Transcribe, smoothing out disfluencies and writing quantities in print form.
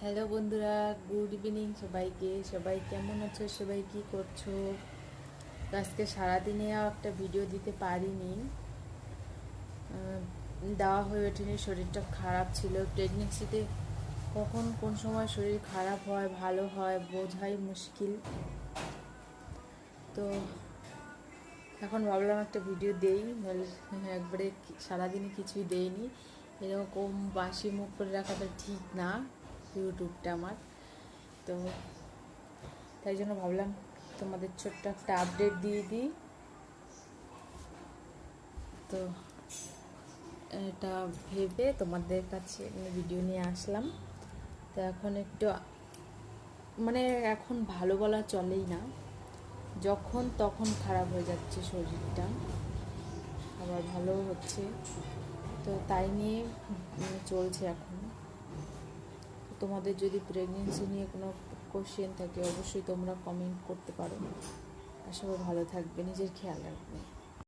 Hello বন্ধুরা, good evening সবাইকে। সবাই কেমন আছো? সবাই কি করছো? তো আজকে সারাদিনেও একটা ভিডিও দিতে পারিনি, দেওয়া হয়ে ওঠেনি। শরীরটা খারাপ ছিল। প্রেগনেন্সিতে কখন কোন সময় শরীর খারাপ হয় ভালো হয় বোঝাই মুশকিল। তো এখন ভাবলাম একটা ভিডিও দেই, নাহলে একবারে সারাদিনে কিছুই দেইনি। এরকম বাসি মুখ করে রাখাটা ঠিক না ইউটিউবটা আমার। তো তাই জন্য ভাবলাম তোমাদের ছোট্ট একটা আপডেট দিয়ে দিই। তো এটা ভেবে তোমাদের কাছে ভিডিও নিয়ে আসলাম। তো এখন একটু এখন ভালো বলা চলেই না, যখন তখন খারাপ হয়ে যাচ্ছে শরীরটা, আবার ভালো হচ্ছে। তো তাই নিয়ে চলছে এখন। তোমাদের যদি প্রেগনেন্সি নিয়ে কোনো কোশ্চেন থাকে অবশ্যই তোমরা কমেন্ট করতে পারো। আর সবাই ভালো থাকবে, নিজের খেয়াল রাখবে।